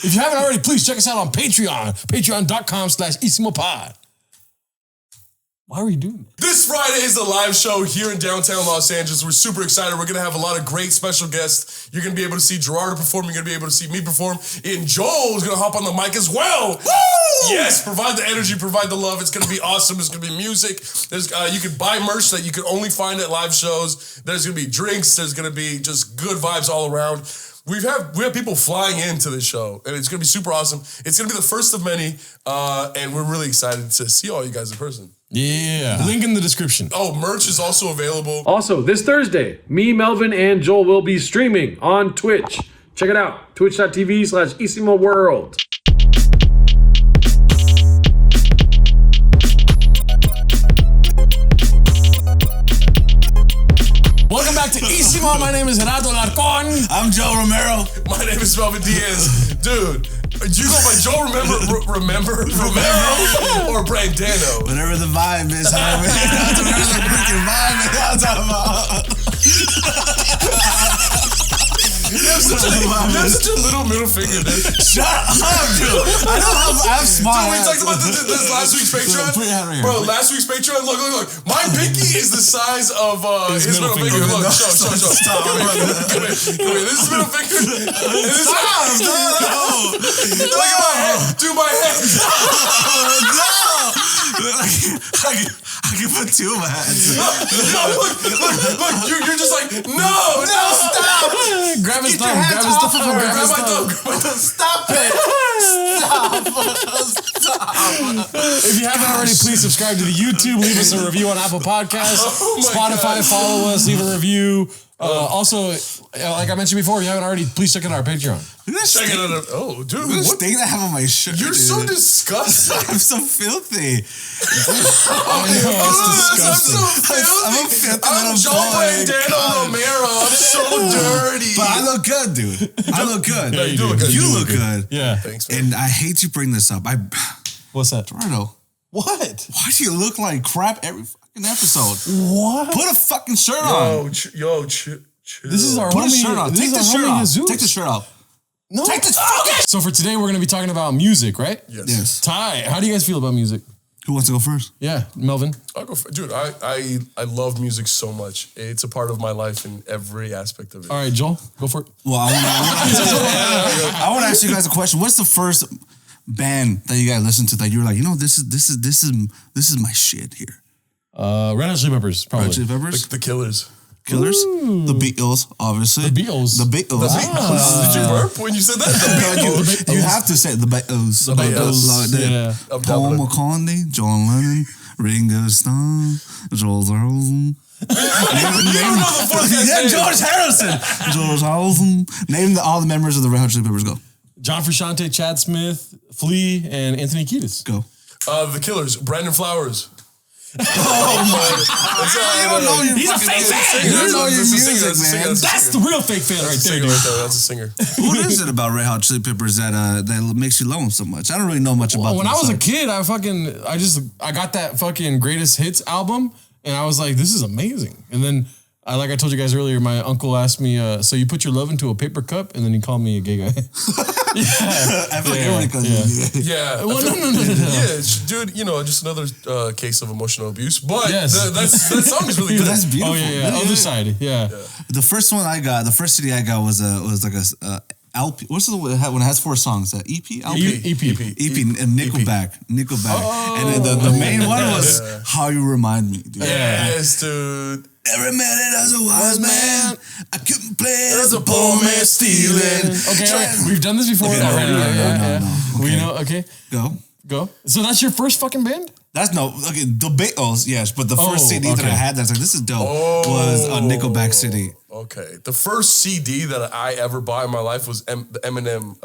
If you haven't already, please check us out on Patreon. Patreon.com/IsimoPod. Why are we doing that? This Friday is the live show here in downtown Los Angeles. We're super excited. We're going to have a lot of great special guests. You're going to be able to see Gerardo perform. You're going to be able to see me perform. And Joel is going to hop on the mic as well. Woo! Yes, provide the energy, provide the love. It's going to be awesome. It's going to be music. There's you can buy merch that you can only find at live shows. There's going to be drinks. There's going to be just good vibes all around. We have people flying into the show, and it's going to be super awesome. It's going to be the first of many, and we're really excited to see all you guys in person. Yeah. Link in the description. Oh, merch is also available. Also, this Thursday, me, Melvin, and Joel will be streaming on Twitch. Check it out, twitch.tv/Isimo World. Welcome back to Isimo. My name is Gerardo Larcon. I'm Joe Romero. My name is Melvin Diaz. Dude, you go by Joe Remember, or Brandano. Whatever the vibe is, homie. That's whatever the freaking vibe is. That's what I'm talking about. You have such a little middle finger, dude. Shut up, dude. I have small Dude, we hands. talked about this last week's Patreon. Put your hand right here. Bro, last week's Patreon, look. My pinky is the size of his middle finger. Look, show. Stop. Come here. This is middle finger. Stop. No. Look at my head. Dude, my head. No. I can put two of my hands. Look. You're just like, no, stop. Grab his thumb. Grab his thumb. Grab my thumb. Stop it. Stop. If you haven't already, please subscribe to the YouTube. Leave us a review on Apple Podcasts. Spotify, God. follow us. Leave a review. Also, like I mentioned before, if you haven't already, please check out our Patreon. Check it out. Oh, dude. This What? thing I have on my shirt. You're so disgusting. I'm so filthy. I know, it's disgusting. I'm a filthy I'm little Joe boy. Brandano Romero. I'm so dirty. But I look good, dude. I look good. Yeah, you do look good. You look good. Yeah. Thanks, man. And I hate you bring this up. What's that? Gerardo, What? why do you look like crap every fucking episode? What? Put a fucking shirt on. Chill. This is our Put homie. a shirt on. This Take is the our shirt homie off. Jesus. Take the shirt off. No. Take the fucking. So for today, we're going to be talking about music, right? Yes. Ty, how do you guys feel about music? Who wants to go first? Yeah, Melvin. I'll go dude, I love music so much. It's a part of my life in every aspect of it. All right, Joel, go for it. Well, I want to ask you guys a question. What's the first band that you guys listened to that you were like, you know, this is my shit here? Red Hot Chili Peppers, probably. Red Chili Peppers? The Killers. Killers? The Beatles, obviously. The Beatles. The Beatles. Did you burp when you said that? You have to say the Beatles. The Beatles, yeah. Paul McCartney, John Lennon, Ringo Starr, George Harrison. George Harrison. George Harrison. Name all the members of the Red Hot Chili Peppers. Go. John Frusciante, Chad Smith, Flea, and Anthony Kiedis. Go. The Killers. Brandon Flowers. You don't know your He's a fake fan. You don't know your music, man. That's the real fake fan right there, dude. That's a singer. What is it about Red Hot Chili Peppers that makes you love them so much? I don't really know much about them. When I was a kid, I got that fucking Greatest Hits album, and I was like, this is amazing. And then, like I told you guys earlier, my uncle asked me, so you put your love into a paper cup, and then he called me a gay guy. I feel like everybody calls you. Yeah. Well, no. Yeah, dude, just another case of emotional abuse. But Yes. that song is really good. That's beautiful. Oh, yeah. Other side, yeah. The first CD I got was like a LP. What's the when it has 4 songs? EP? LP? EP. And Nickelback. And then the main one was How You Remind Me. Dude. Yes, dude. Every minute as a wise man, I couldn't play as a poor man stealing. Okay, all right. We've done this before already. No. We know, okay. Go. So that's your first fucking band? The Beatles, yes, but the first CD that I had that's like, this is dope, was a Nickelback CD. Okay. The first CD that I ever bought in my life was the Eminem,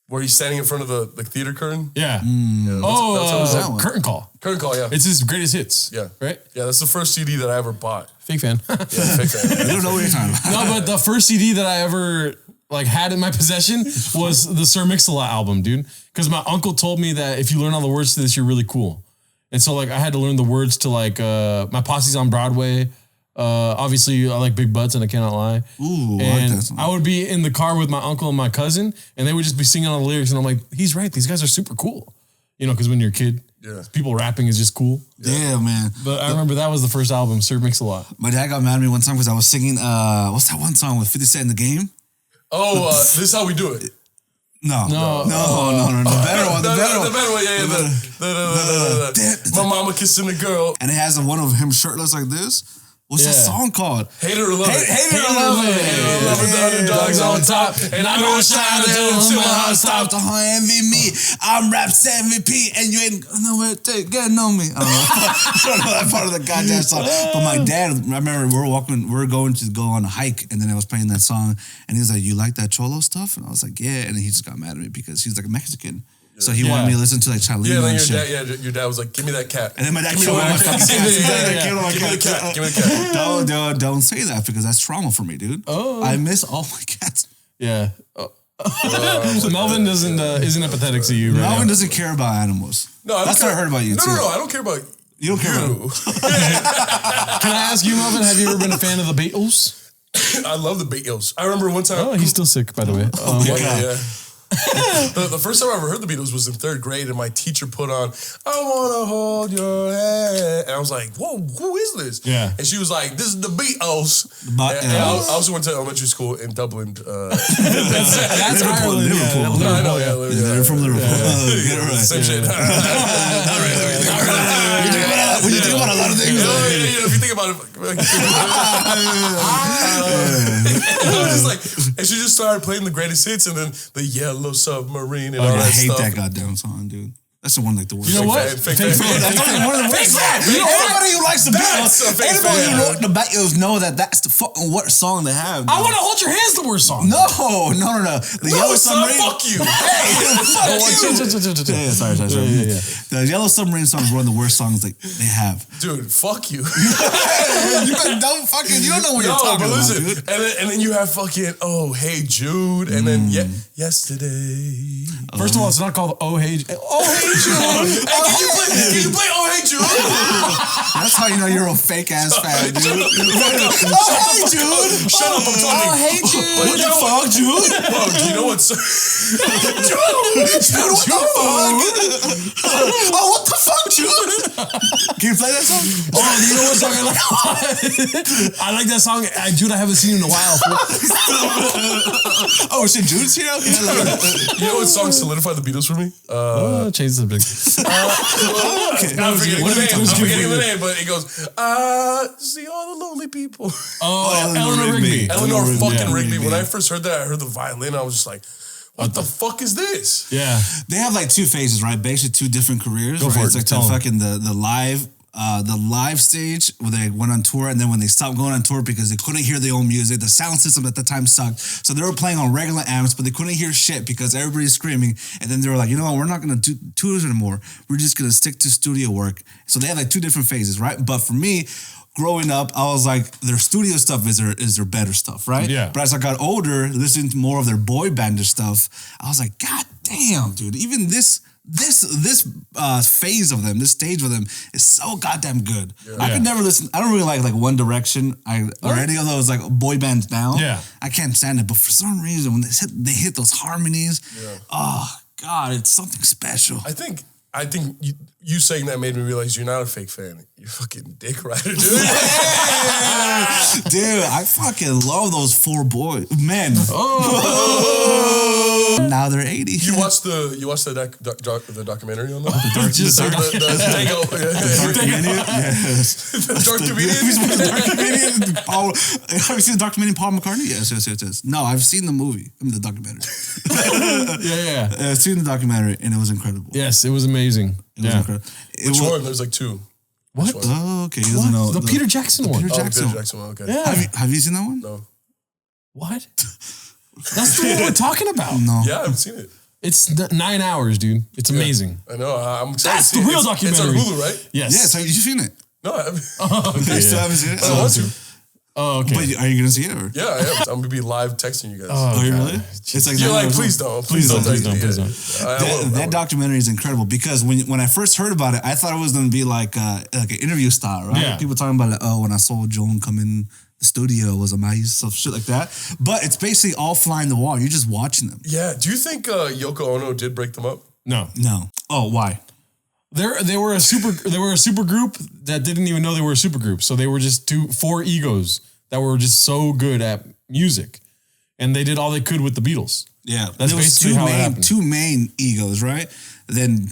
where he's standing in front of the theater curtain. Yeah. That's that one? Curtain Call. Curtain Call, yeah. It's his greatest hits. Yeah. Right? Yeah, that's the first CD that I ever bought. Fake fan. Yeah, fake fan. I don't know what you're talking about. No, but the first CD that I ever had in my possession was the Sir Mix-a-Lot album, dude. Because my uncle told me that if you learn all the words to this, you're really cool. And so I had to learn the words to My Posse's on Broadway, Obviously, I like big butts and I cannot lie. Ooh, I like and that song. I would be in the car with my uncle and my cousin, and they would just be singing all the lyrics, and I'm like, he's right. These guys are super cool. You know, because when you're a kid, people rapping is just cool. Yeah, man. But I remember that was the first album, Sir Mix-a-Lot. My dad got mad at me one time because I was singing, what's that one song with 50 Cent in the Game? Oh, this is how we do it. No. The better one. The better one, yeah. My mama kissing a girl. And it has one of him shirtless like this. What's that song called? Hate it or love it. Hate it or love it. Hate it or love it. The underdogs on top. And I'm gonna shine until my heart stops. Don't envy me. I'm Rap's MVP, and you ain't nowhere to get know me. I don't know that part of the goddamn song. But my dad, I remember we were going to go on a hike, and then I was playing that song, and he was like, "You like that cholo stuff?" And I was like, "Yeah." And then he just got mad at me because he's like a Mexican. So he wanted me to listen to like Chalino and shit. Your dad was like, "Give me that cat." And then my dad killed my fucking cat. Give me the cat. Give me the cat. Don't say that because that's trauma for me, dude. Oh, I miss all my cats. Yeah. Melvin isn't empathetic to you, right? Melvin doesn't care about animals. No, that's what I heard about you. No, I don't care about you. You don't care about them. Can I ask you, Melvin? Have you ever been a fan of the Beatles? I love the Beatles. I remember one time. Oh, he's still sick, by the way. Yeah. The first time I ever heard the Beatles was in 3rd grade, and my teacher put on "I Wanna Hold Your Hand," and I was like, "Whoa, who is this?" Yeah, and she was like, "This is the Beatles." And I also went to elementary school in Dublin. That's Ireland. Liverpool. No, I know, yeah, they're from Liverpool. Get it right. Same shit. When you think about a lot of things, if you think about it, just like, and she just started playing the greatest hits, and then the Yellow Submarine and all that stuff. I hate that goddamn song, dude. That's the one like the worst. You know what? Fake fan. That's one of the worst. Anybody who likes the Beatles, anybody who wrote the Beatles know that that's the fucking worst song they have. Dude. I Want to Hold Your Hand's the worst song. No. The Yellow Submarine. Fuck you. Hey, fuck you. Sorry. The Yellow Submarine song is one of the worst songs they have. Dude, fuck you. You don't know what you're talking about, dude. And then you have fucking Hey Jude, and then Yesterday. First of all, it's not called Oh Hey Jude. Hey, can you play Oh Hey Jude? That's how you know you're a fake ass fan, dude. Oh Hey Jude. Shut up, I'm talking. Oh Hey Jude. What the fuck, Jude? Bro, do you know what's Jude, what the fuck? Oh, what the fuck, Jude? Can you play that song? Oh, you know what song I like? I like that song. Jude, I haven't seen in a while. Oh, shit, Jude's here? Okay, you know what song solidified the Beatles for me? Change the subject. I'm forgetting the name, but it goes, see all the lonely people. Oh, Eleanor Rigby. Eleanor fucking Rigby. When I first heard that, I heard the violin, I was just like, what the fuck is this? Yeah. They have like 2 phases, right? Basically 2 different careers. Go for It's it. like Tell the fucking the live stage where they went on tour, and then when they stopped going on tour because they couldn't hear their own music, the sound system at the time sucked. So they were playing on regular amps, but they couldn't hear shit because everybody's screaming. And then they were like, you know what, we're not gonna do tours anymore. We're just gonna stick to studio work. So they have like 2 different phases, right? But for me, growing up, I was like, their studio stuff is their better stuff, right? Yeah. But as I got older, listening to more of their boy band stuff, I was like, God damn, dude, even this phase of them, this stage of them is so goddamn good. Yeah. I could never listen. I don't really like One Direction or any of those like boy bands now. Yeah. I can't stand it. But for some reason, when they hit those harmonies, oh God, it's something special. I think you saying that made me realize you're not a fake fan. You're fucking dick rider, dude. Dude, I fucking love those 4 men. Now they're 80. You watched the documentary on that? The Dark Comedian? Have you seen the documentary Paul McCartney? Yes. No, I've seen the movie. I mean the documentary. Yeah. I've seen the documentary and it was incredible. Yes, it was amazing. It was incredible. Which one? There's like 2. What? Oh, okay. He doesn't know. The Peter Jackson one. Peter Jackson one, okay. Yeah. Have you seen that one? No. What? That's the one we're talking about. No. Yeah, I haven't seen it. It's 9 hours, dude. It's amazing. I know. I'm excited. That's the real documentary. It's on Hulu, right? Yes. Yes. Have you seen it? No, I haven't. You still haven't seen it? I want to. Oh, okay. But are you gonna see it? Or? Yeah, I am. I'm gonna be live texting you guys. Oh, you really? It's like You're like, please don't. Please don't. That documentary is incredible because when I first heard about it, I thought it was gonna be like an interview style, right? Yeah. People talking about it. Oh, when I saw Joan come in the studio, it was amazing, stuff, shit like that. But it's basically all fly in the wall. You're just watching them. Yeah. Do you think Yoko Ono did break them up? No. Oh, why? They were a super group that didn't even know they were a super group. So they were just four egos that were just so good at music, and they did all they could with the Beatles. Yeah, That's there was basically how it happened. two main egos, right? Then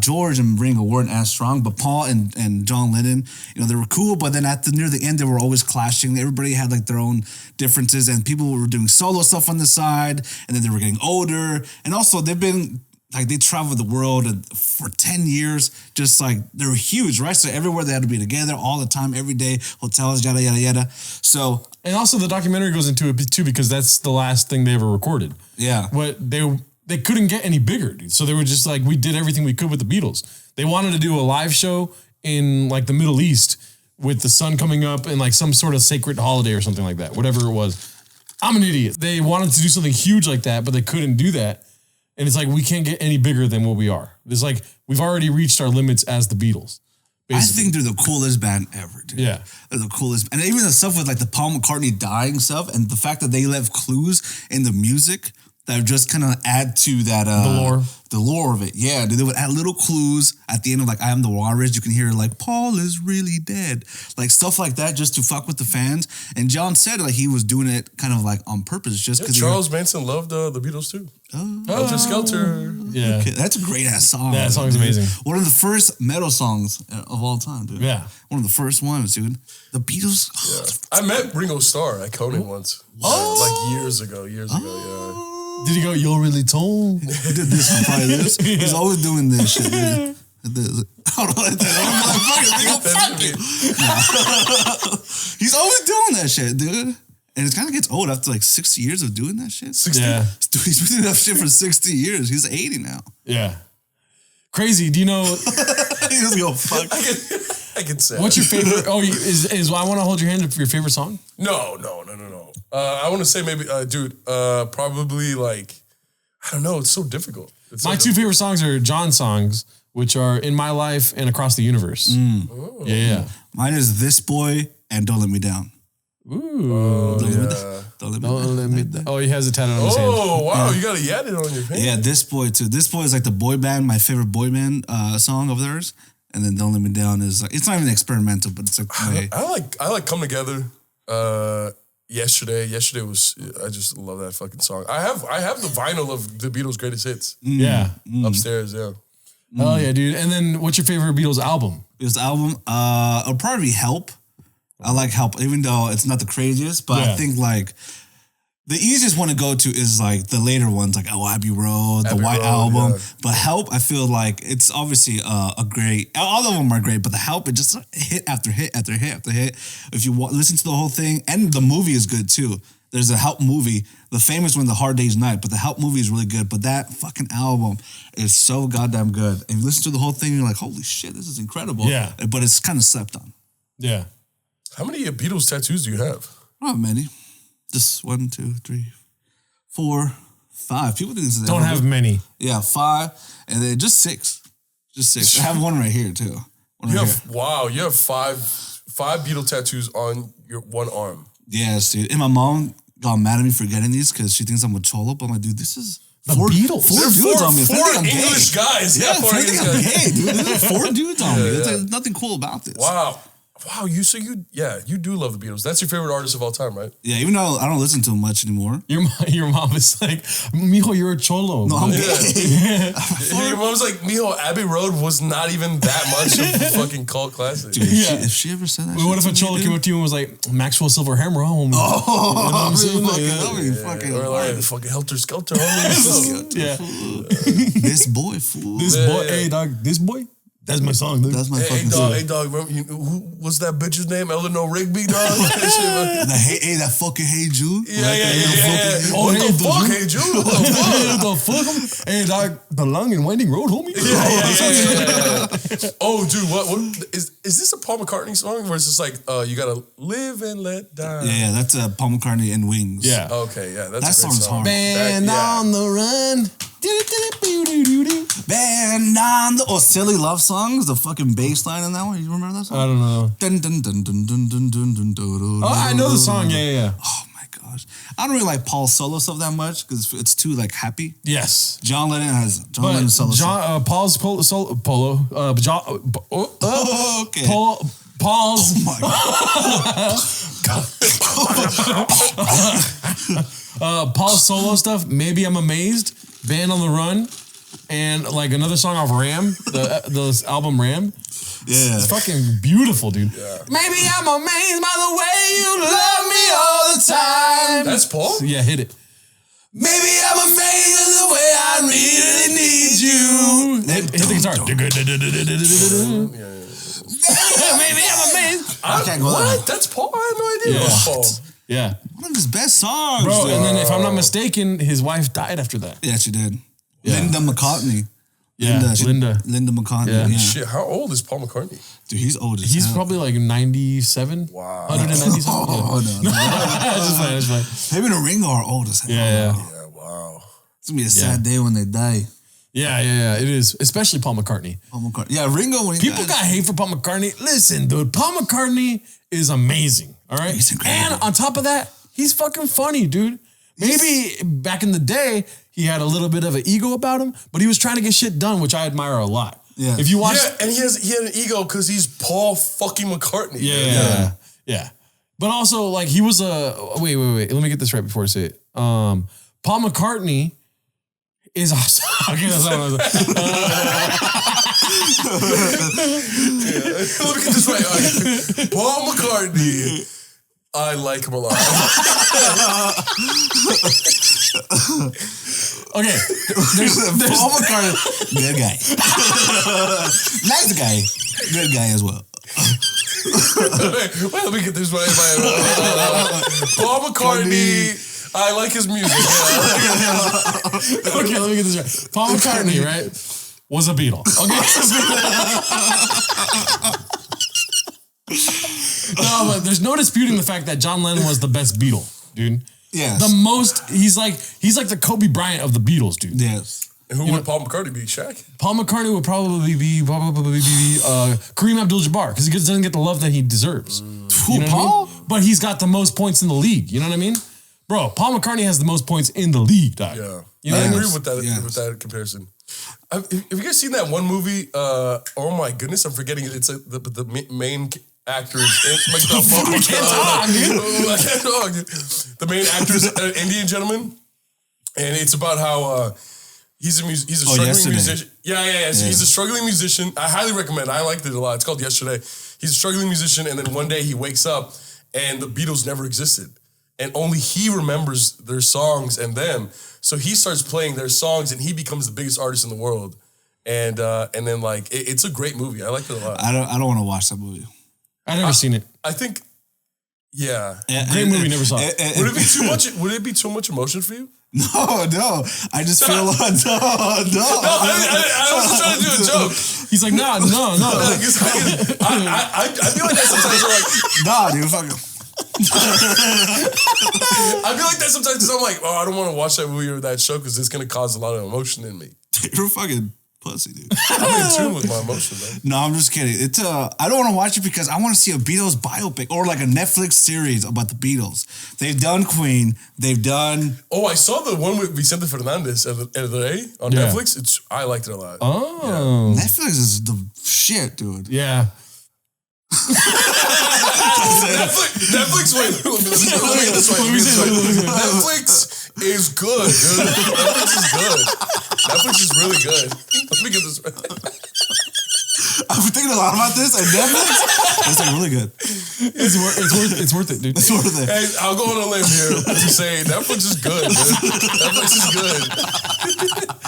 George and Ringo weren't as strong, but Paul and John Lennon, they were cool. But then near the end, they were always clashing. Everybody had like their own differences, and people were doing solo stuff on the side, and then they were getting older, and also they've been. Like they traveled the world for 10 years, just like they were huge, right? So everywhere they had to be together all the time, every day, hotels, yada, yada, yada. So. And also the documentary goes into it too, because that's the last thing they ever recorded. Yeah. But they couldn't get any bigger, dude. So they were just like, we did everything we could with the Beatles. They wanted to do a live show in like the Middle East with the sun coming up and like some sort of sacred holiday or something like that, whatever it was. I'm an idiot. They wanted to do something huge like that, but they couldn't do that. And it's like, we can't get any bigger than what we are. It's like, we've already reached our limits as the Beatles. Basically. I think they're the coolest band ever, dude. Yeah. They're the coolest. And even the stuff with like the Paul McCartney dying stuff and the fact that they left clues in the music that just kind of add to that. The lore of it. Yeah. Dude, they would add little clues at the end of like, I Am the Walrus. You can hear like, Paul is really dead. Like stuff like that just to fuck with the fans. And John said like he was doing it kind of like on purpose just because. Charles Manson loved the Beatles too. Helter Skelter. Yeah. Okay, that's a great ass song. That song's amazing. One of the first metal songs of all time, dude. Yeah. One of the first ones, dude. The Beatles. Yeah. I met Ringo Starr at Conan once. Like years ago, yeah. Did he go, you're really tall? He did this one, probably this. He's always doing this shit, dude. Hold on. He's always doing that shit, dude. And it kind of gets old after like 60 years of doing that shit. 60? Yeah. Dude, he's been doing that shit for 60 years. He's 80 now. Yeah. Crazy. Do you know? He doesn't go fuck. I can say. What's your favorite? Oh, is I Want to Hold Your Hand for your favorite song? No. I want to say maybe, dude, probably like, I don't know. It's so difficult. My two favorite songs are John's songs, which are In My Life and Across the Universe. Oh. Yeah. Mine is This Boy and Don't Let Me Down. Ooh. Don't let me down. Oh, he has it tatted on his hand. Oh, wow. You got a Yadid on your hand. Yeah, This Boy too. This Boy is like the boy band, my favorite boy band song of theirs. And then Don't Let Me Down is like, it's not even experimental, but it's like I like Come Together. Yesterday was, I just love that fucking song. I have the vinyl of the Beatles' greatest hits. Yeah. Upstairs, yeah. Oh yeah, dude. And then what's your favorite Beatles album? This album, it'll probably be Help. I like Help, even though it's not the craziest, but I think like the easiest one to go to is like the later ones, like Abbey Road, the White Album. Yeah. But Help, I feel like it's obviously a great. All of them are great, but the Help, it just hit after hit after hit after hit. If you listen to the whole thing, and the movie is good too. There's a Help movie, the famous one, The Hard Day's Night, but the Help movie is really good. But that fucking album is so goddamn good. And you listen to the whole thing, you're like, holy shit, this is incredible. Yeah. But it's kind of slept on. Yeah. How many Beatles tattoos do you have? Not many. Just 1, 2, 3, 4, 5. People think this is don't have many. Yeah, 5, and then just 6. Just 6. I have one right here too. You have five Beatle tattoos on your one arm. Yes, dude. And my mom got mad at me for getting these because she thinks I'm a cholo. But I'm like, dude, this is the Beatles. Four dudes on me. Four English guys. Yeah, four English guys. Hey, dude, there's 4 dudes on me. There's nothing cool about this. Wow, you do love the Beatles. That's your favorite artist of all time, right? Yeah, even though I don't listen to them much anymore. Your mom is like, mijo, you're a cholo. No, I'm gay. Your mom's like, mijo, Abbey Road was not even that much of a fucking cult classic. Dude, if she ever said that, what if a cholo came up to you and was like, Maxwell Silver Hammer, homie? Oh, you know what I'm saying? Fucking or like fucking Helter Skelter, homie. Yeah. This boy, fool. This boy, hey dog, this boy. That's my song, dude. That's my Hey fucking dog, song. remember, what's that bitch's name? Eleanor Rigby, dog? That fucking Hey Jude. Yeah. Oh, What hey, the fuck, hey Jude? What the fuck? What the fuck? Hey, dog, the long and winding road, homie. Yeah. Oh, dude, what is this a Paul McCartney song where it's just like you gotta live and let die? Yeah, that's Paul McCartney and Wings. Yeah. Okay, yeah, that's That a great song's song. hard. Band yeah. on the run. Band on the silly love songs, the fucking bass line in that one. You remember that song? I don't know. Dun, dun, dun, dun, dun, dun, dun, dun, dun, Oh, I know the song. Yeah. Oh my gosh, I don't really like Paul's solo stuff that much because it's too like happy. Yes. John Lennon's But solo stuff. Paul's polo. Okay. Paul's. Oh my god. Paul's solo stuff. Maybe I'm amazed. Band on the Run, and like another song off Ram, the album Ram. Yeah. It's fucking beautiful, dude. Yeah. Maybe I'm amazed by the way you love me all the time. That's Paul? Yeah, hit it. Maybe I'm amazed at the way I really need you. Hit the guitar. Maybe I'm amazed. I can't go What? there. That's Paul? I had no idea that was Paul. Yeah. One of his best songs. Bro, dude. and then if I'm not mistaken, his wife died after that. Yeah, she did. Yeah. Linda McCartney. Yeah, Linda. Linda McCartney. Yeah. Yeah. Shit, how old is Paul McCartney? Dude, he's old as He's hell. probably like 97. Wow. 197. Oh, no. Just playing. Him and Ringo are old as hell. Yeah. Yeah, wow. It's gonna be a sad day when they die. Yeah. It is. Especially Paul McCartney. Paul McCartney. Yeah, Ringo when he People died. got hate for Paul McCartney. Listen, dude, Paul McCartney is amazing. All right. He's incredible. And on top of that, he's fucking funny, dude. Maybe back in the day, he had a little bit of an ego about him, but he was trying to get shit done, which I admire a lot. Yeah. If you watch. Yeah, and he had an ego because he's Paul fucking McCartney. Yeah. But also, like, he was a. Wait. Let me get this right before I say it. Paul McCartney is also. Okay, that's not what I was Let me get this right. All right. Paul McCartney, I like him a lot. Okay. Paul McCartney, good guy. Nice guy. Good guy as well. Wait, let me get this right. Paul McCartney, I like his music. Okay, let me get this right. Paul McCartney, right, was a Beatle. Okay. No, but there's no disputing the fact that John Lennon was the best Beatle, dude. Yes. The most. He's like the Kobe Bryant of the Beatles, dude. Yes. And who would Paul McCartney be? Shaq? Paul McCartney would probably be Kareem Abdul-Jabbar because he doesn't get the love that he deserves. Who, You know what I Paul? mean? But he's got the most points in the league. You know what I mean? Bro, Paul McCartney has the most points in the league, dog. Yeah. You know I what I mean? agree with that with that comparison. Have you guys seen that one movie? Oh my goodness, I'm forgetting it. It's the main actors. I can't talk, dude. I can't talk, dude. The main actor is an Indian gentleman, and it's about how he's a struggling Yesterday. musician. Yeah. So he's a struggling musician. I highly recommend it. I liked it a lot. It's called Yesterday. He's a struggling musician, and then one day he wakes up, and the Beatles never existed. And only he remembers their songs and them. So he starts playing their songs and he becomes the biggest artist in the world. And then like it's a great movie. I liked it a lot. I don't want to watch that movie. I never seen it. I think, yeah. Great movie, never saw it. Would it be too much? Would it be too much emotion for you? No. I just feel like no. I was just trying to do a joke. He's like, no. I feel like that sometimes. Like, Nah, dude, fucking. I feel like that sometimes because I'm like, oh, I don't want to watch that movie or that show because it's gonna cause a lot of emotion in me. You're a fucking pussy, dude. I'm in tune with my emotions, man. No, I'm just kidding. It's I don't want to watch it because I want to see a Beatles biopic or like a Netflix series about the Beatles. They've done Queen. They've done. Oh, I saw the one with Vicente Fernandez on Yeah. Netflix. I liked it a lot. Oh. Netflix is the shit, dude. Yeah. Netflix. Wait, let me get this right. Netflix is good, dude. Netflix is good. Netflix is really good. Let me get this right. I've been thinking a lot about this, and Netflix, it's like really good. It's worth it, dude. It's worth it. Hey, I'll go on a limb here to say Netflix is good, dude. Netflix is good.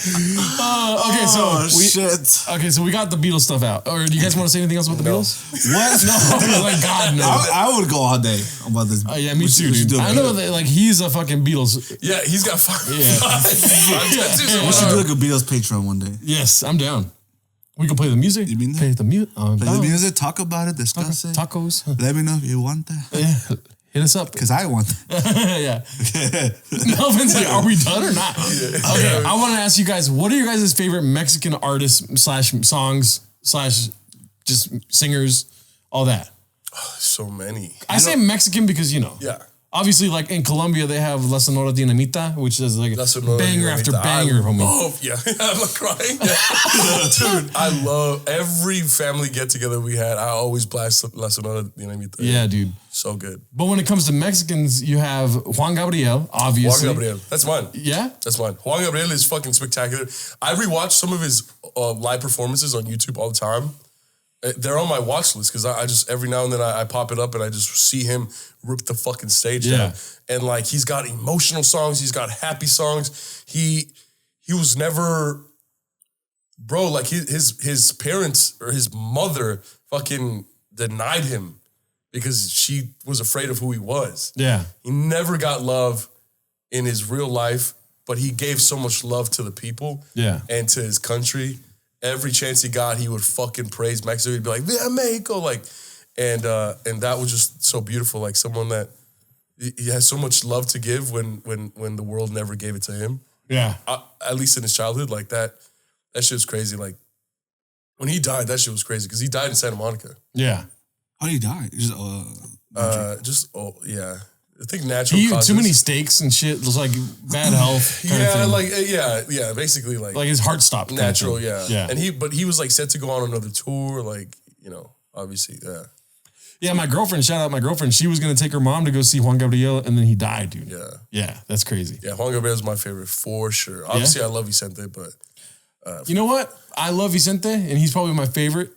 Okay, so shit. Okay, so we got the Beatles stuff out. Or do you guys want to say anything else about the Beatles? What? No, like God no. I would go all day about this. Yeah, me too, dude. I know that like he's a fucking Beatles. Yeah, he's got five. We should do like a Beatles Patreon one day. Yes, I'm down. We can play the music. You mean that? Play the music. Play the music, talk about it, discuss it. Tacos. Let me know if you want that. Yeah. Hit us up. Because I want that. Yeah. Melvin's like, are we done or not? Okay, I want to ask you guys, what are your guys' favorite Mexican artists / songs / just singers, all that? So many. I say Mexican because, Yeah. obviously, like in Colombia, they have La Sonora Dinamita, which is like banger after banger, homie. Oh, yeah. I'm like crying. Dude, I love every family get together we had. I always blast La Sonora Dinamita. Yeah, dude. So good. But when it comes to Mexicans, you have Juan Gabriel, obviously. Juan Gabriel. That's mine. Yeah? That's mine. Juan Gabriel is fucking spectacular. I rewatch some of his live performances on YouTube all the time. They're on my watch list because I just, every now and then I pop it up and I just see him rip the fucking stage down. And like, he's got emotional songs. He's got happy songs. He was never, bro, like his parents or his mother fucking denied him because she was afraid of who he was. Yeah. He never got love in his real life, but he gave so much love to the people and to his country. Every chance he got, he would fucking praise Mexico. He'd be like, "Viva Mexico!" Like, and that was just so beautiful. Like someone that he has so much love to give when the world never gave it to him. Yeah, at least in his childhood, like that shit was crazy. Like when he died, that shit was crazy because he died in Santa Monica. Yeah, how did he die? Yeah. I think natural he causes. Too many steaks and shit. It was like bad health. Basically like his heart stopped. Natural, yeah. And he was like set to go on another tour, like, obviously, yeah. Yeah, my girlfriend, shout out my girlfriend, she was gonna take her mom to go see Juan Gabriel and then he died, dude. Yeah. Yeah, that's crazy. Yeah, Juan Gabriel is my favorite for sure. Obviously I love Vicente, but you know what? I love Vicente and he's probably my favorite.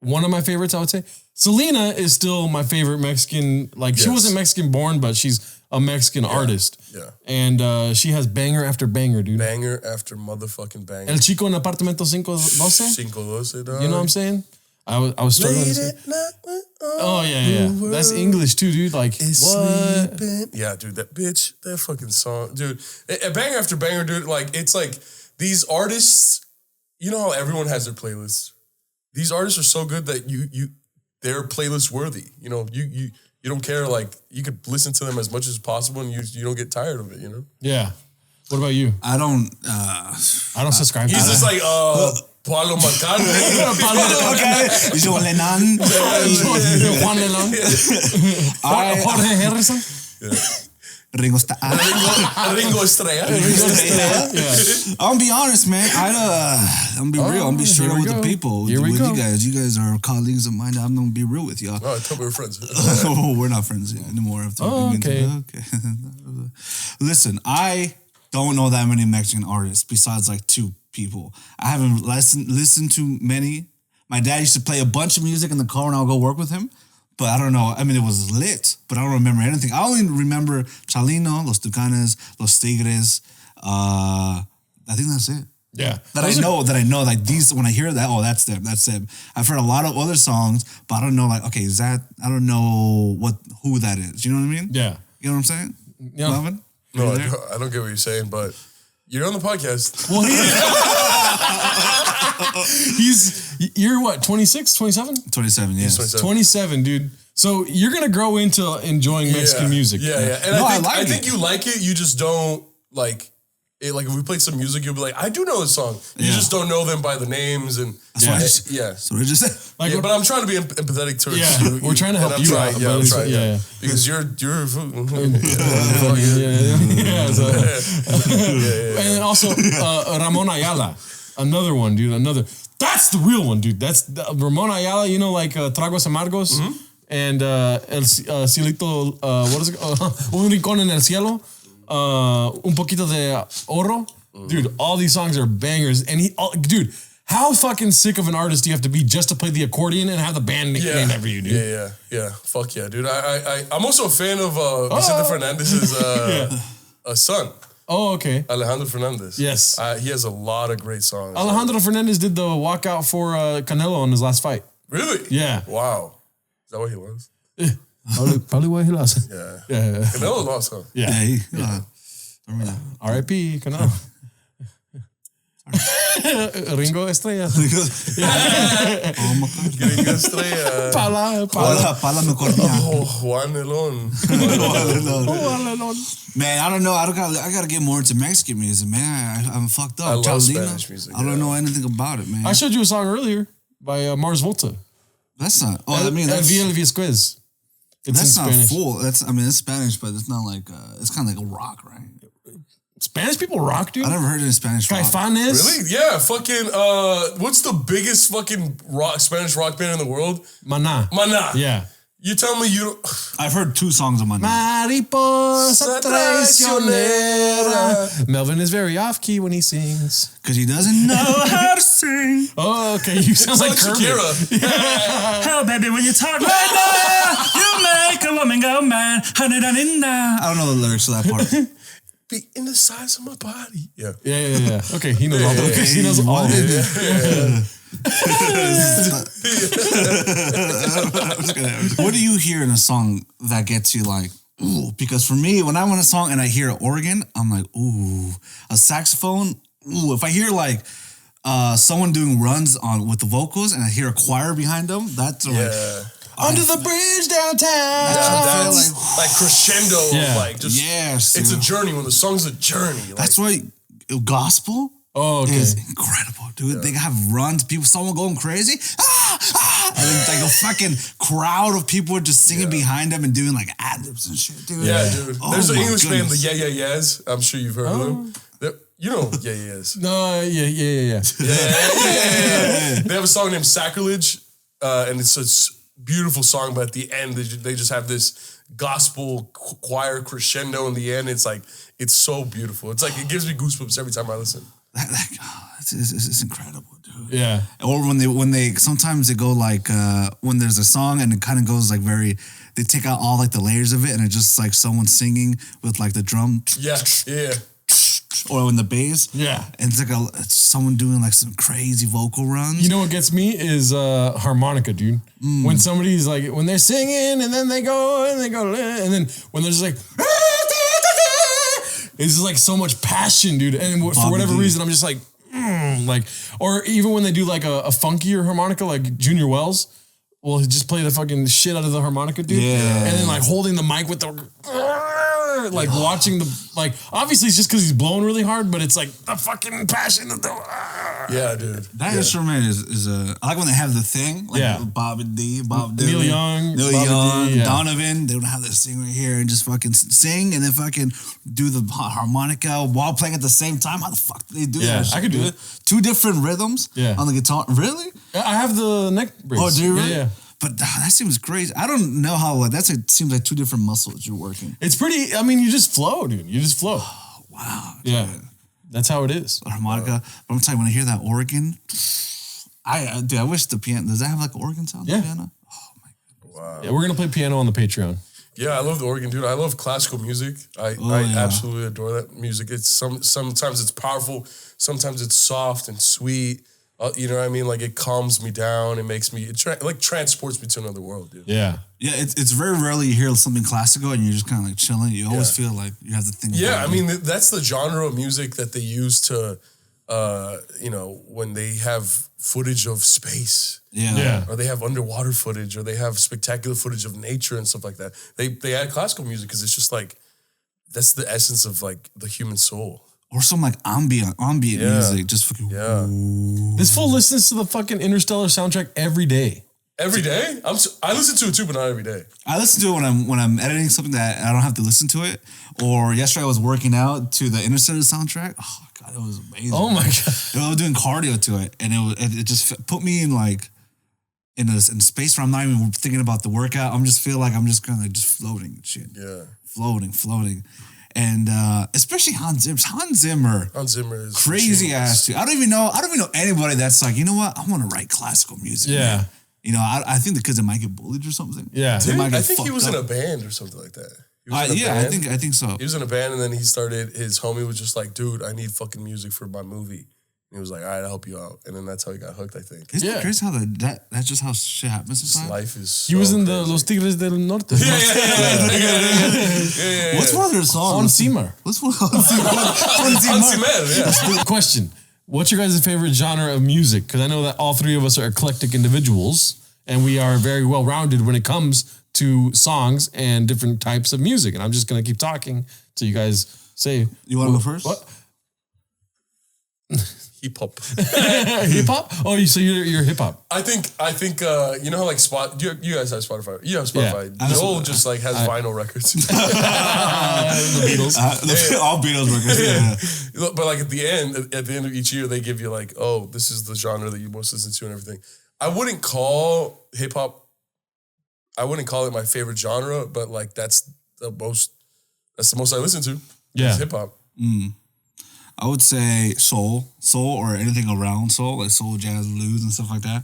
One of my favorites, I would say. Selena is still my favorite Mexican. Like, she wasn't Mexican born, but she's a Mexican artist. Yeah. And she has banger after banger, dude. Banger after motherfucking banger. El Chico en Apartamento 512? 512, dog. You know what I'm saying? I was struggling to say. Oh, yeah. That's English, too, dude. Like, what? Sleeping. Yeah, dude, that fucking song. Dude, a banger after banger, dude. Like, it's like these artists, you know how everyone has their playlists? These artists are so good that they're playlist worthy. You know, you don't care. Like, you could listen to them as much as possible, and you don't get tired of it. You know. Yeah. What about you? I don't subscribe. He's just like Paulo McCartney. Okay. John Lennon. Juan Lennon. Jorge Harrison. Yeah. Ringo Starr. Ringo Estrella. Yeah. I'm gonna be honest, man. I'm gonna be real. I'm gonna be straight with the people. Here we go. You guys. You guys are colleagues of mine. I'm gonna be real with y'all. Oh, I thought we were friends. Oh, we're not friends anymore. After okay. Listen, I don't know that many Mexican artists besides like two people. I haven't listened to many. My dad used to play a bunch of music in the car when I'll go work with him. But I don't know. I mean, it was lit, but I don't remember anything. I only remember Chalino, Los Tucanes, Los Tigres. I think that's it. Yeah. That I know. Like these, when I hear that, oh, that's them. That's them. I've heard a lot of other songs, but I don't know. Like, okay, is that? I don't know who that is. You know what I mean? Yeah. You know what I'm saying? Yeah. Melvin? No, I don't get what you're saying, but you're on the podcast. Well, you're what, 26, 27? 27, yes. 27. 27, dude. So you're going to grow into enjoying Mexican music. Yeah. And No, I think you like it. You just don't like it. Like if we played some music, you'll be like, I do know this song. You just don't know them by the names. And That's what I just said. Like, but I'm trying to be empathetic towards you. We're trying to help you out. Yeah, I'm trying. Yeah. Because you're And also Ramon Ayala, another one, dude. That's the real one, dude. That's Ramon Ayala. You know, like Tragos Amargos and El Cielito. What is it? Un rincón en el cielo. Un poquito de oro. Dude, all these songs are bangers. And dude, how fucking sick of an artist do you have to be just to play the accordion and have the band nickname after you, dude? Yeah. Fuck yeah, dude. I'm also a fan of Vicente Fernandez's son. Oh, okay. Alejandro Fernandez. Yes. He has a lot of great songs. Alejandro Fernandez did the walkout for Canelo in his last fight. Really? Yeah. Wow. Is that what he was? Probably what he lost. Yeah. Yeah. Canelo lost, huh? Yeah. Remember that. R.I.P. Canelo. Ringo Estrella. Oh my God. Gringo Estrella. Pala me cortina. Oh, Juan Elon. Man, I don't know. I gotta get more into Mexican music, man. I'm fucked up. I love Chalina. Spanish music, I don't know anything about it, man. I showed you a song earlier by Mars Volta. That's not. Oh, I mean, that's Visquez. It's that's in not Spanish. full. It's Spanish, but it's not like it's kind of like a rock, right? Spanish people rock, dude. I never heard it in Spanish rock. Caifanes. Really? Yeah. Fucking. What's the biggest fucking Spanish rock band in the world? Maná. Maná. Yeah. You tell me you. I've heard 2 songs of mine. Mariposa traicionera. Melvin is very off key when he sings. Because he doesn't know how to sing. Oh, okay. You sound like Kermit. Shakira. Hell, baby, when you talk like that, you make a woman go mad. I don't know the lyrics to that part. Be in the size of my body. Yeah. Yeah. Okay, he knows all the lyrics. He knows all the What do you hear in a song that gets you like, ooh? Because for me, when I want a song and I hear an organ, I'm like, ooh. A saxophone, ooh. If I hear like someone doing runs on with the vocals and I hear a choir behind them, that's like, Under the bridge downtown. That's like crescendo. Yeah. Of like just. yes, It's a dude. journey. When the song's a journey. Like, That's why gospel Oh, okay. is incredible, dude. They have runs, someone going crazy, and then like a fucking crowd of people just singing behind them and doing like ad-libs and shit, dude. Yeah, dude. Oh There's an my English band, the goodness. Yeah Yeah Yeahs. I'm sure you've heard of them. You know Yeah Yeah Yeahs. No, yeah. Yeah. They have a song named Sacrilege, and it's a beautiful song, but at the end, they just have this gospel choir crescendo in the end. It's like, it's so beautiful. It's like, it gives me goosebumps every time I listen. It's incredible, dude. Yeah. Or when they sometimes they go like when there's a song and it kind of goes like they take out all like the layers of it and it's just like someone singing with like the drum. Yeah. Or in the bass. Yeah. And it's someone doing like some crazy vocal runs. You know what gets me is harmonica, dude. When somebody's like, when they're singing and then they go, and then when they're just like, it's just like so much passion, dude. And for whatever reason, I'm just like, or even when they do like a funkier harmonica, like Junior Wells, will just play the fucking shit out of the harmonica, dude. Yeah. And then like holding the mic with the, like watching the, like, obviously it's just because he's blowing really hard, but it's like the fucking passion of the, Yeah, dude. That instrument is I like when they have the thing, like Bob Neil Young, Neil Bobby Young, D, yeah. Donovan. They would have this thing right here and just fucking sing and then fucking do the harmonica while playing at the same time. How the fuck do they do Yeah, that? I could do it. 2 different rhythms on the guitar. Really? I have the neck brace. Oh, do you really? Yeah. But that seems crazy. I don't know how like it seems like 2 different muscles you're working. It's pretty, I mean, you just flow, dude. You just flow. Wow. Yeah. That's how it is. Harmonica. But I'm telling you, when I hear that organ, I wish the piano, does that have like an organ sound? Yeah. The piano? Yeah, we're going to play piano on the Patreon. Yeah, I love the organ, dude. I love classical music. I absolutely adore that music. It's sometimes it's powerful, sometimes it's soft and sweet. You know what I mean? Like it calms me down. It makes me like transports me to another world, dude. Yeah. Yeah, it's very rarely you hear something classical and you're just kind of like chilling. You always feel like you have to think. Yeah, about I mean that's the genre of music that they use to, when they have footage of space. Yeah. Or they have underwater footage, or they have spectacular footage of nature and stuff like that. They add classical music because it's just like that's the essence of like the human soul. Or some like ambient music, just fucking. Yeah. This fool listens to the fucking Interstellar soundtrack every day. Every day? I listen to it too, but not every day. I listen to it when I'm editing something that I don't have to listen to it. Or yesterday I was working out to the Interstellar soundtrack. Oh god, it was amazing. Oh my god. I was doing cardio to it, and it just put me in like in a space where I'm not even thinking about the workout. I'm just feel like I'm just kind of just floating and shit. Yeah. Floating. And especially Hans Zimmer. Hans Zimmer is genius. crazy ass dude. I don't even know anybody that's like, you know what? I want to write classical music. Yeah. Man. You know, I think because they might get bullied or something. Yeah. They might I get think he fucked was in up. a band or something like that. I think so. He was in a band, and then his homie was just like, dude, I need fucking music for my movie. And he was like, all right, I'll help you out. And then that's how he got hooked, I think. Isn't it crazy how that's just how shit happens sometimes? Life is He was in crazy. the Los Tigres del Norte. Yeah. What's one of their songs? On Zimmer. What's one? Hans Zimmer, yeah. Question. What's your guys' favorite genre of music? Because I know that all three of us are eclectic individuals, and we are very well-rounded when it comes to songs and different types of music. And I'm just going to keep talking till you guys say. You want to go first? What? Hip hop. Hip hop? Oh, so you're hip hop. I think you know how like you guys have Spotify. You have Spotify. Yeah. Joel just like has vinyl records. The Beatles. All Beatles records. Yeah. But like at the end of each year, they give you like, oh, this is the genre that you most listen to and everything. I wouldn't call hip hop. I wouldn't call it my favorite genre, but like that's the most I listen to. Yeah. Is hip hop. I would say soul or anything around soul, like soul, jazz, blues, and stuff like that.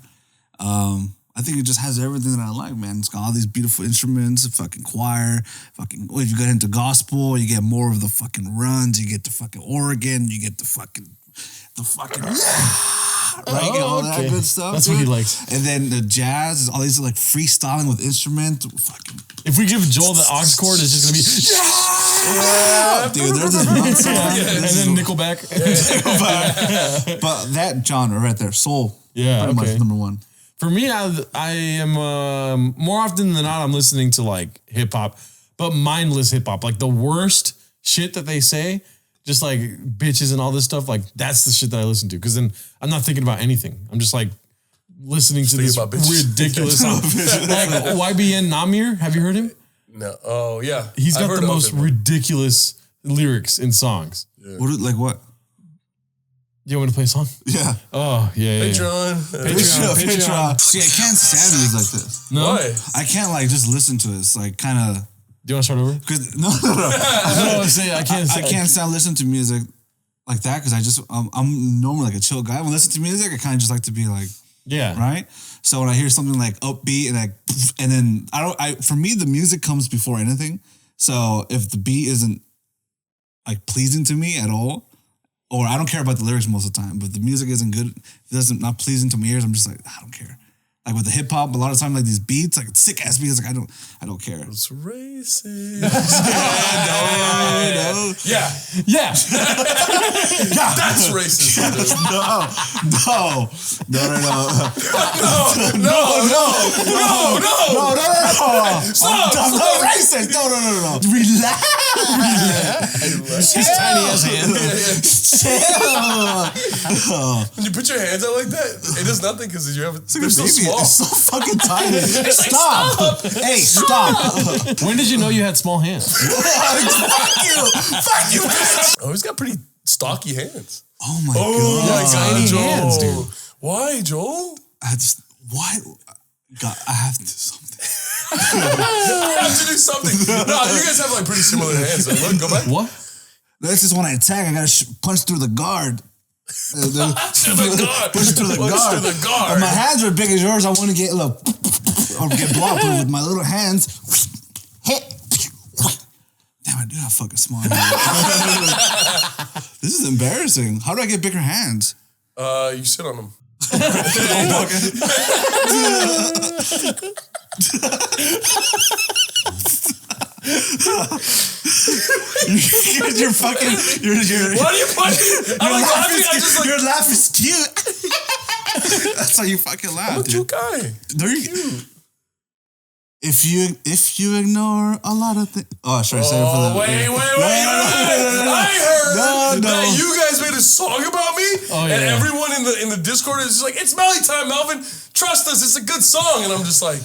I think it just has everything that I like, man. It's got all these beautiful instruments, a fucking choir, if you get into gospel, you get more of the fucking runs, you get the fucking organ, you get the fucking right, you get all that good stuff. That's dude. what he likes. And then the jazz is all these like freestyling with instrument, fucking. If we give Joel the aux chord, it's just going to be, Dude, there's this one song. and then Nickelback. But that genre right there, soul. Yeah, pretty okay. much number one. For me, I am more often than not, I'm listening to like hip hop, but mindless hip hop, like the worst shit that they say, just like bitches and all this stuff. Like that's the shit that I listen to, because then I'm not thinking about anything. I'm just like listening to this ridiculous song. Like YBN Namir. Have you heard him? No. Oh yeah. He's got the most him. ridiculous lyrics in songs. Yeah. What? You want me to play a song? Yeah. Oh yeah. Patreon. Patreon. See, I can't stand music like this. No. Why? I can't like just listen to it. It's like kind of. Do you want to start over? No. No, I can't. I can't stand listening to music like that because I'm normally like a chill guy. When I listen to music, I kind of just like to be like. Yeah. Right. So when I hear something like upbeat and then for me the music comes before anything. So if the beat isn't like pleasing to me at all, or I don't care about the lyrics most of the time, but the music isn't good, if it not pleasing to my ears, I'm just like I don't care. Like with the hip hop, a lot of time like these beats, like sick ass beats, like I don't care. It's racist. Yeah. That's racist. No. Stop. I'm not racist. No. Relax. His tiny ass hand. Chill. When you put your hands out like that, it does nothing because they're so small. It's so fucking tiny. Stop. Hey, stop. When did you know you had small hands? Fuck you. Oh, he's got pretty stocky hands. Oh my Oh god. my god, tiny Joel. hands, dude. Why, Joel? Why? God, I have to do something. I have to do something. No, you guys have like pretty similar hands. So look, go back. What? That's just when I attack, I gotta punch through the guard. To the guard. Push through the guard. To the guard. If my hands are big as yours, I want to get or get blocked with my little hands. Hit. Damn, I do have fucking small hands. This is embarrassing. How do I get bigger hands? You sit on them. You're fucking. Why are you punching? I'm like laughing. I just like. Your laugh is cute. That's how you fucking laugh. I'm a dude. cute guy. They're cute. If you ignore a lot of things. Oh, sorry. Say it for the. Wait. I heard that you guys made a song about me, and everyone in the Discord is just like, "It's Melly time, Melvin. Trust us, it's a good song." And I'm just like,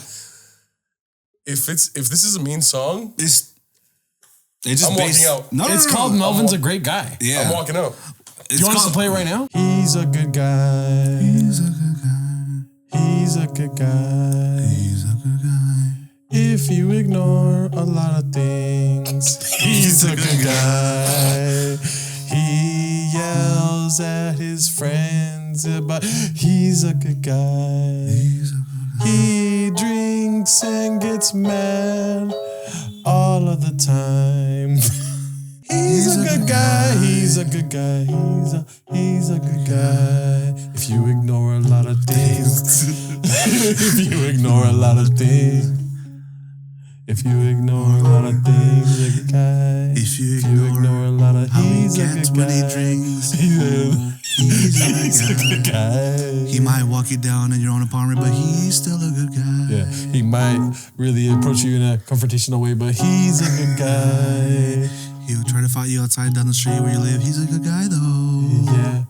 if this is a mean song, I'm walking out. It's called Melvin's a Great Guy. Yeah, I'm walking out. Do you want us to play it right now? He's a good guy. He's a good guy. He's a good guy. He's a good guy. If you ignore a lot of things, he's a good guy. He yells at his friends, but he's a good guy. He drinks and gets mad, all of the time. He's a good guy. He's a good guy. He's a good guy. If you ignore a lot of things. If you ignore a lot of things. If you ignore a lot of things, he's a good guy. If you ignore a lot of how he he's a gets good when he guy. drinks, He's a good guy. He might walk you down in your own apartment, but he's still a good guy. Yeah, he might really approach you in a confrontational way, but he's a good guy. He'll try to fight you outside down the street where you live. He's a good guy, though. Yeah.